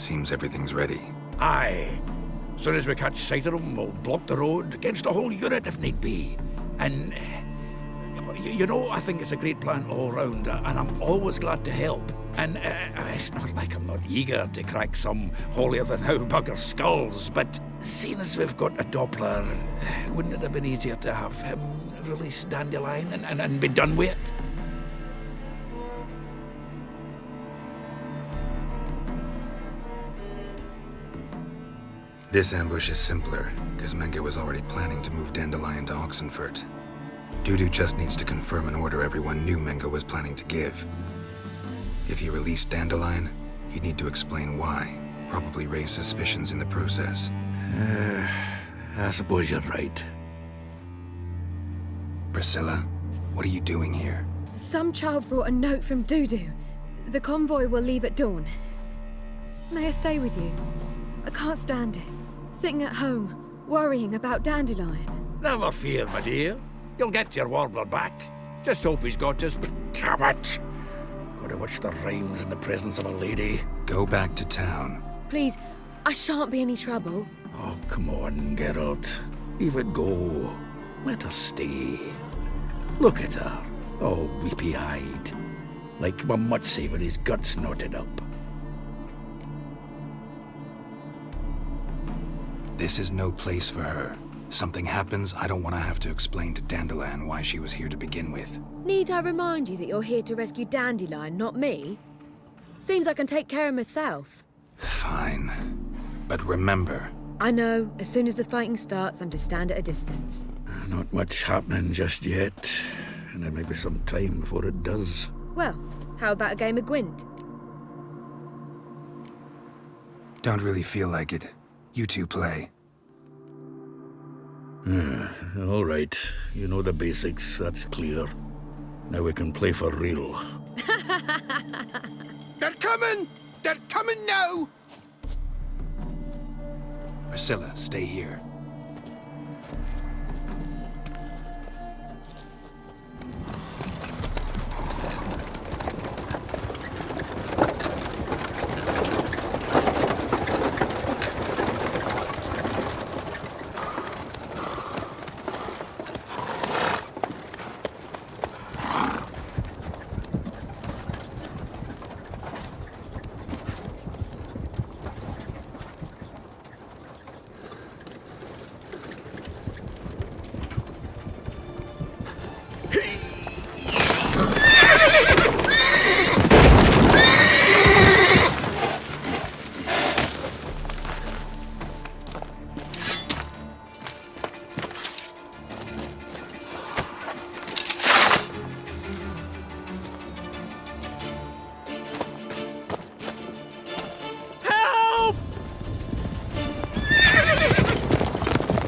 Seems everything's ready. Aye. Soon as we catch sight of them, we'll block the road against the whole unit if need be. And, you know, I think it's a great plan all round, and I'm always glad to help. And it's not like I'm not eager to crack some holier-than-thou bugger skulls, but seeing as we've got a Doppler, wouldn't it have been easier to have him release Dandelion and be done with it? This ambush is simpler, because Menga was already planning to move Dandelion to Oxenfurt. Dudu just needs to confirm an order everyone knew Menga was planning to give. If he released Dandelion, he'd need to explain why, probably raise suspicions in the process. I suppose you're right. Priscilla, what are you doing here? Some child brought a note from Dudu. The convoy will leave at dawn. May I stay with you? I can't stand it. Sitting at home, worrying about Dandelion. Never fear, my dear. You'll get your warbler back. Just hope he's got his... Damn it! Gotta watch the rhymes in the presence of a lady. Go back to town. Please, I shan't be any trouble. Oh, come on, Geralt. Leave it go. Let her stay. Look at her, all weepy-eyed. Like Mamutsi with his guts knotted up. This is no place for her. Something happens, I don't want to have to explain to Dandelion why she was here to begin with. Need I remind you that you're here to rescue Dandelion, not me? Seems I can take care of myself. Fine. But remember... I know. As soon as the fighting starts, I'm to stand at a distance. Not much happening just yet. And there may be some time before it does. Well, how about a game of Gwent? Don't really feel like it. You two play. All right. You know the basics, that's clear. Now we can play for real. They're coming! They're coming now! Priscilla, stay here.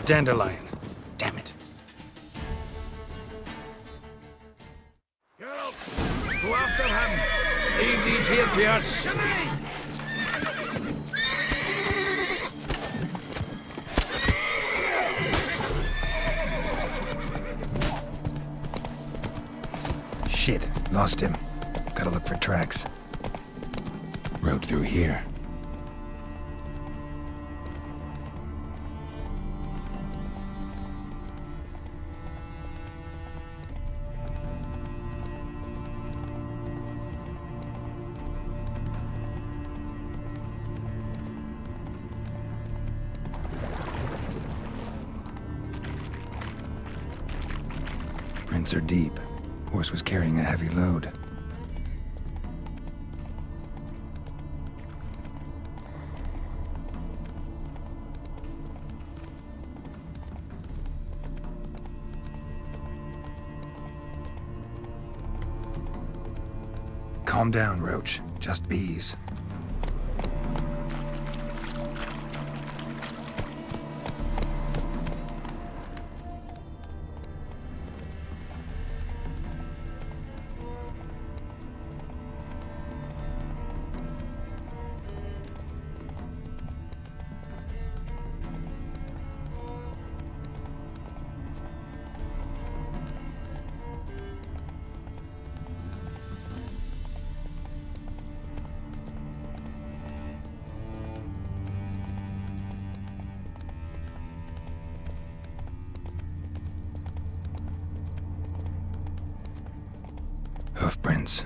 Dandelion. Damn it. Geralt, go after him. Leave these here to us. Shit, lost him. Gotta look for tracks. Road through here. Prints are deep. Horse was carrying a heavy load. Calm down, Roach. Just bees. hoofprints.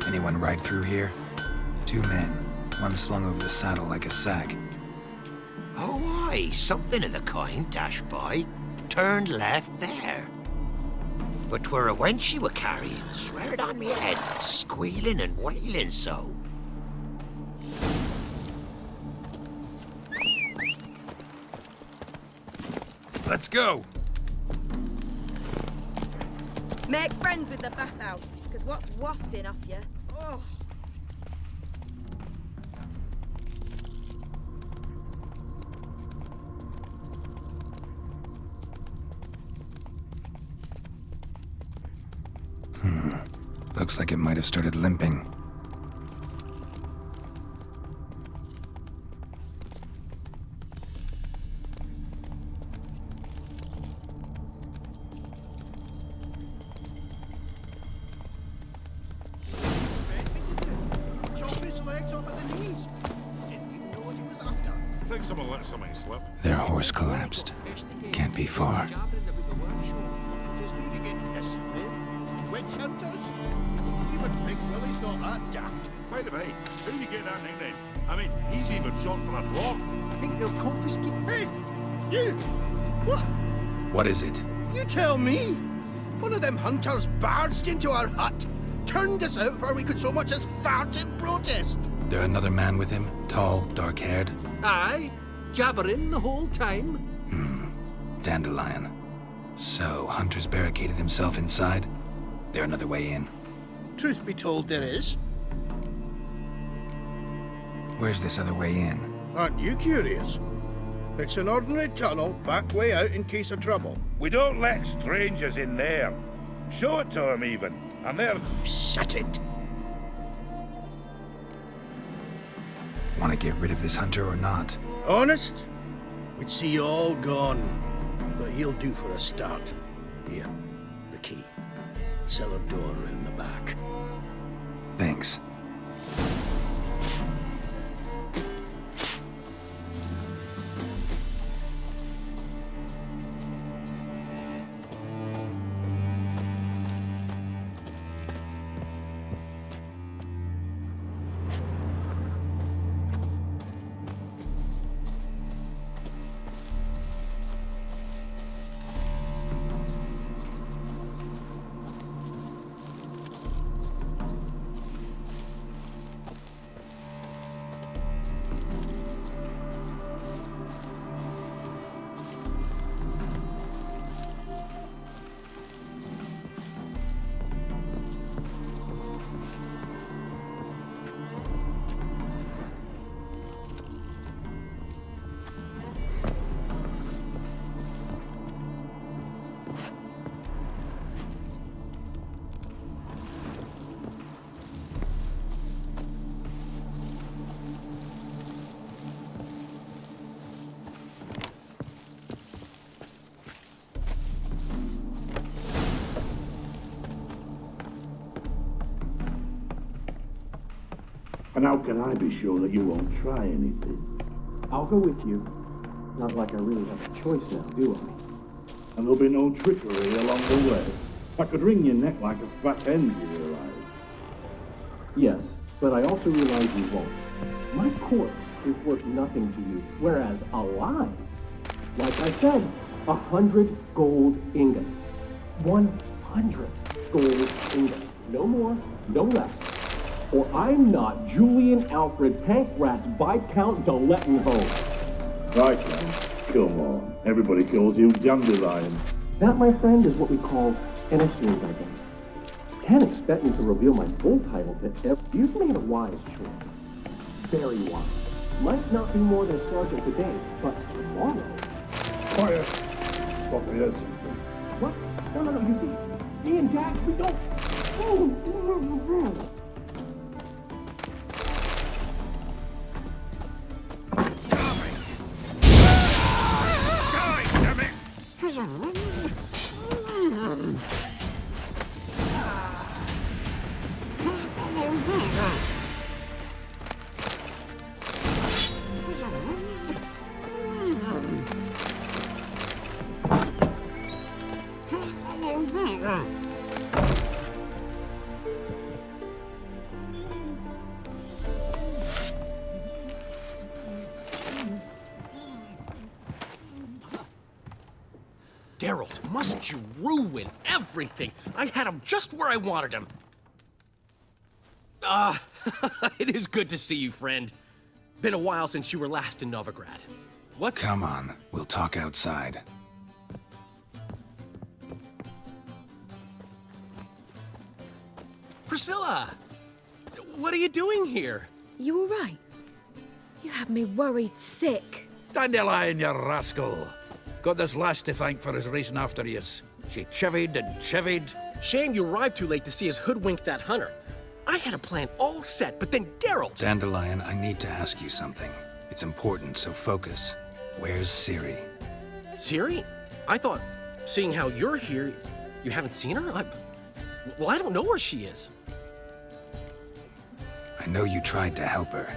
Anyone ride through here? 2 men, one slung over the saddle like a sack. Oh, aye, something of the kind dashed by. Turned left there. But 'twere a wench she were carrying, swear it on me head, squealing and wailing so. Let's go. Make friends with the bathhouse, because what's wafting off you? Oh. Looks like it might have started limping. Think someone let something slip. Their horse collapsed. Can't be far. Just who to get pissed with? Witch hunters? Even Big Willie's not that daft. By the way, who do you get that nickname? I mean, he's even shot for a dwarf. I think they'll confiscate. Hey! You! What? What is it? You tell me! One of them hunters barged into our hut, turned us out before we could so much as fart in protest. There another man with him? Tall, dark-haired? Aye, jabbering the whole time. Dandelion. So, Hunter's barricaded himself inside? There another way in? Truth be told, there is. Where's this other way in? Aren't you curious? It's an ordinary tunnel, back way out in case of trouble. We don't let strangers in there. Show it to them even. And they're... Shut it! Want to get rid of this hunter or not? Honest? We'd see you all gone. But he'll do for a start. Here, the key. Cellar door round the back. Thanks. And how can I be sure that you won't try anything? I'll go with you. Not like I really have a choice now, do I? And there'll be no trickery along the way. I could wring your neck like a fat hen, you realize? Yes, but I also realize you won't. My corpse is worth nothing to you, whereas alive, like I said, 100 gold ingots. 100 gold ingots. No more, no less. Or I'm not Julian Alfred Pankratz Viscount de Lettenhove. Right then, come on. Everybody calls you Dandelion. That, my friend, is what we call an assumed identity. Can't expect me to reveal my full title to You've made a wise choice. Very wise. Might not be more than a sergeant today, but tomorrow... Fire! Thought we heard something. What? No, you see, me and Dax, we don't... Geralt, must you ruin everything? I had him just where I wanted him. It is good to see you, friend. Been a while since you were last in Novigrad. What's... Come on, we'll talk outside. Priscilla! What are you doing here? You all right? You had me worried sick. Dandelion, you rascal. Got this lass to thank for his racing after yous. She chivied and chivied. Shame you arrived too late to see us hoodwink that hunter. I had a plan all set, but then Geralt... Dandelion, I need to ask you something. It's important, so focus. Where's Ciri? Ciri? I thought, seeing how you're here, you haven't seen her? Well, I don't know where she is. I know you tried to help her.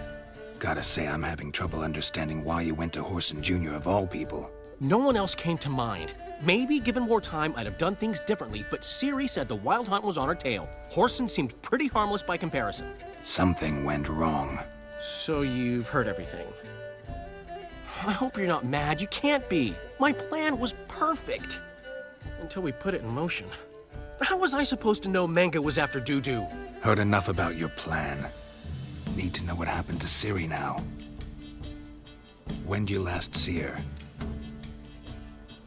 Gotta say, I'm having trouble understanding why you went to Whoreson Jr. of all people. No one else came to mind. Maybe, given more time, I'd have done things differently, but Ciri said the Wild Hunt was on her tail. Whoreson seemed pretty harmless by comparison. Something went wrong. So you've heard everything. I hope you're not mad. You can't be. My plan was perfect. Until we put it in motion. How was I supposed to know Manga was after Dudu? Heard enough about your plan. Need to know what happened to Ciri now. When'd you last see her?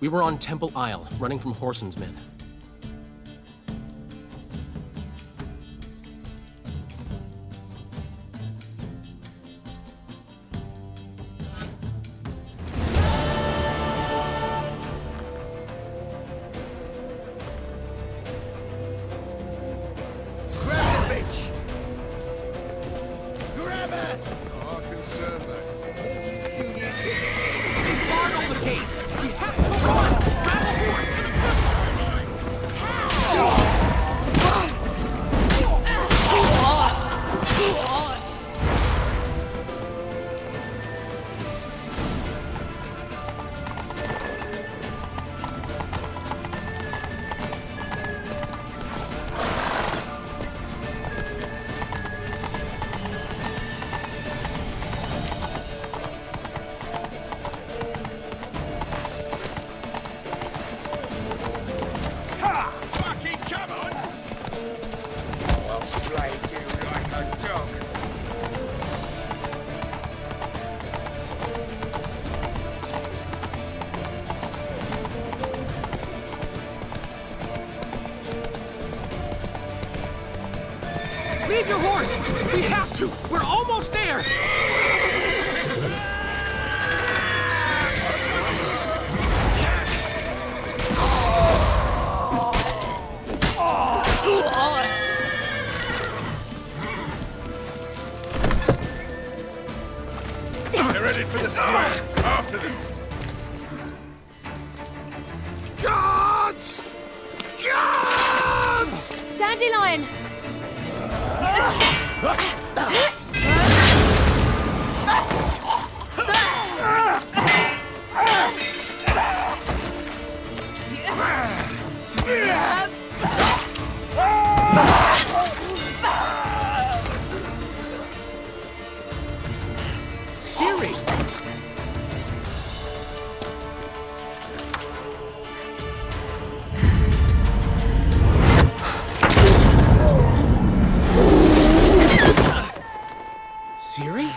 We were on Temple Isle, running from Whoreson's men. Leave your horse! We have to! We're almost there! They're ready for the square. After them. Guards! Guards! Dandelion! Ciri! Ciri?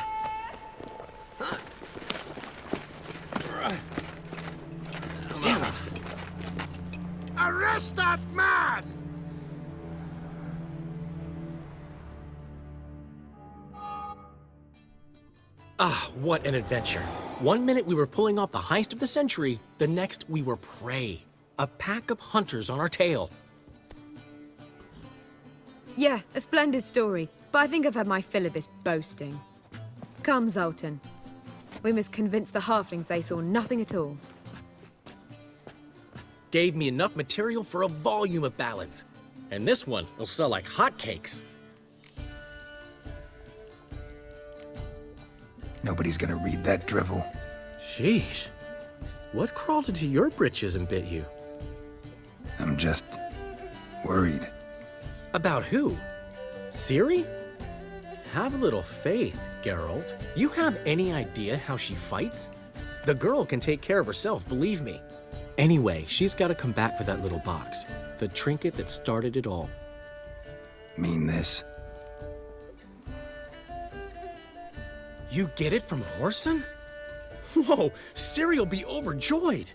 Damn it! Arrest that man! Ah, what an adventure. One minute we were pulling off the heist of the century, the next we were prey. A pack of hunters on our tail. Yeah, a splendid story, but I think I've had my fill of this boasting. Come, Zoltan. We must convince the halflings they saw nothing at all. Gave me enough material for a volume of ballads. And this one will sell like hotcakes. Nobody's gonna read that drivel. Sheesh. What crawled into your britches and bit you? I'm just worried. About who? Ciri? Have a little faith, Geralt. You have any idea how she fights? The girl can take care of herself, believe me. Anyway, she's got to come back for that little box. The trinket that started it all. Mean this? You get it from Horson? Whoa, Ciri'll be overjoyed.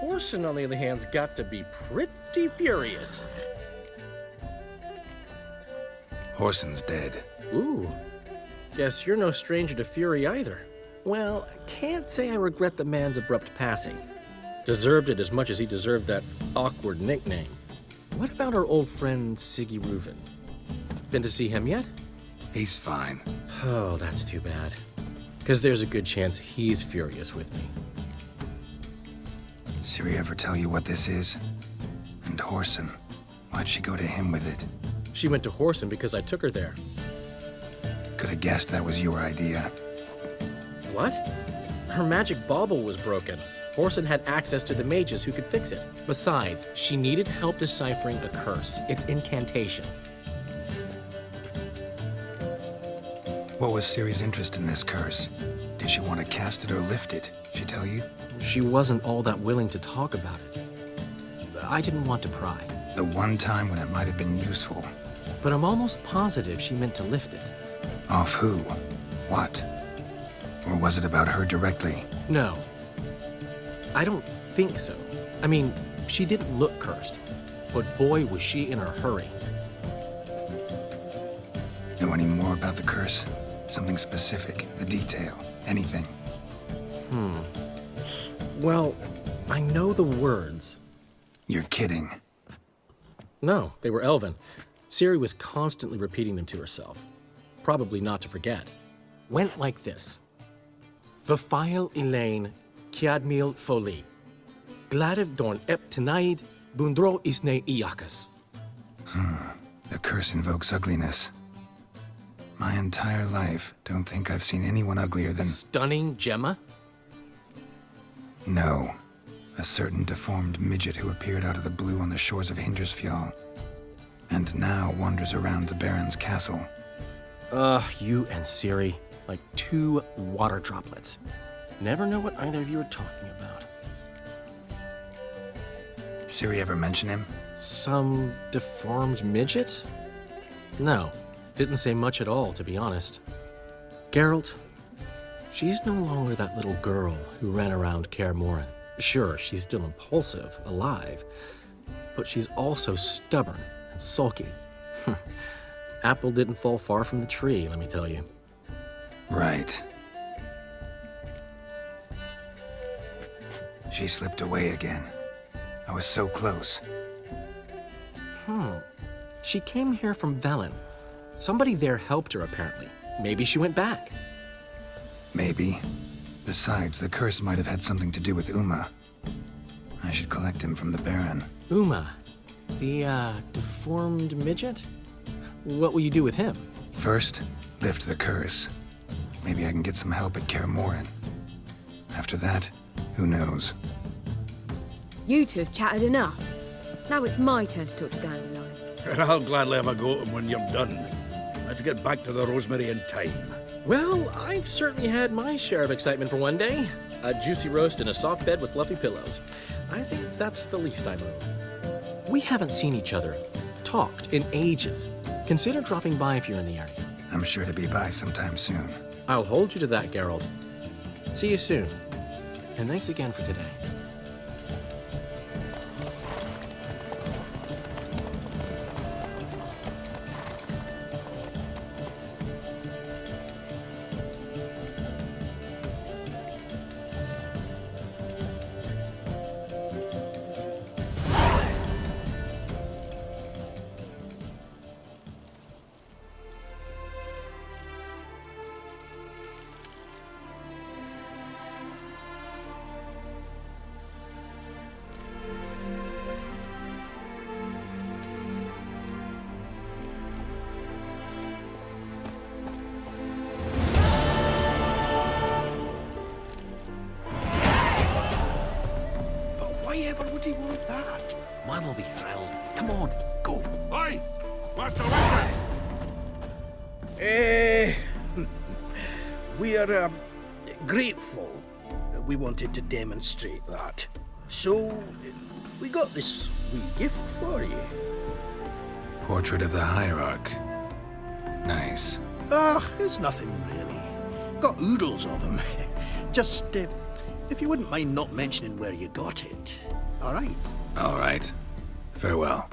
Horson, on the other hand's got to be pretty furious. Horson's dead. Ooh, guess you're no stranger to fury either. Well, I can't say I regret the man's abrupt passing. Deserved it as much as he deserved that awkward nickname. What about our old friend Siggy Reuven? Been to see him yet? He's fine. Oh, that's too bad. Because there's a good chance he's furious with me. Ciri ever tell you what this is? And Horson, why'd she go to him with it? She went to Horson because I took her there. Could have guessed that was your idea. What? Her magic bauble was broken. Horson had access to the mages who could fix it. Besides, she needed help deciphering a curse. It's incantation. What was Ciri's interest in this curse? Did she want to cast it or lift it? She tell you? She wasn't all that willing to talk about it. I didn't want to pry. The one time when it might have been useful. But I'm almost positive she meant to lift it. Off who? What? Or was it about her directly? No. I don't think so. I mean, she didn't look cursed. But boy, was she in a hurry. Know any more about the curse? Something specific, a detail, anything? Well, I know the words. You're kidding. No, they were Elven. Ciri was constantly repeating them to herself. Probably not to forget. Went like this. Vafail Elaine, Kiadmil Foli. Gladiv Dorn Ep Tenaid, Bundro Isne Iakas. The curse invokes ugliness. My entire life, don't think I've seen anyone uglier than... Stunning Gemma? No. A certain deformed midget who appeared out of the blue on the shores of Hindersfjall. And now wanders around the Baron's castle. You and Ciri, like two water droplets. Never know what either of you are talking about. Ciri ever mention him? Some deformed midget? No, didn't say much at all, to be honest. Geralt, she's no longer that little girl who ran around Kaer Morhen. Sure, she's still impulsive, alive, but she's also stubborn and sulky. Apple didn't fall far from the tree, let me tell you. Right. She slipped away again. I was so close. She came here from Velen. Somebody there helped her, apparently. Maybe she went back. Maybe. Besides, the curse might have had something to do with Uma. I should collect him from the Baron. Uma, the, deformed midget? What will you do with him? First, lift the curse. Maybe I can get some help at Kaer Morhen. After that, who knows? You two have chatted enough. Now it's my turn to talk to Dandelion. And I'll gladly have a go at him when you're done. Let's get back to the Rosemary in time. Well, I've certainly had my share of excitement for one day. A juicy roast in a soft bed with fluffy pillows. I think that's the least I owe. We haven't seen each other, talked in ages. Consider dropping by if you're in the area. I'm sure to be by sometime soon. I'll hold you to that, Geralt. See you soon. And thanks again for today. Why ever would he want that? Man will be thrilled. Come on, go. Oi! Master Witcher! We are, grateful. We wanted to demonstrate that. So, we got this wee gift for you. Portrait of the Hierarch. Nice. Ah, it's nothing really. Got oodles of them. Just, if you wouldn't mind not mentioning where you got it. All right? All right. Farewell.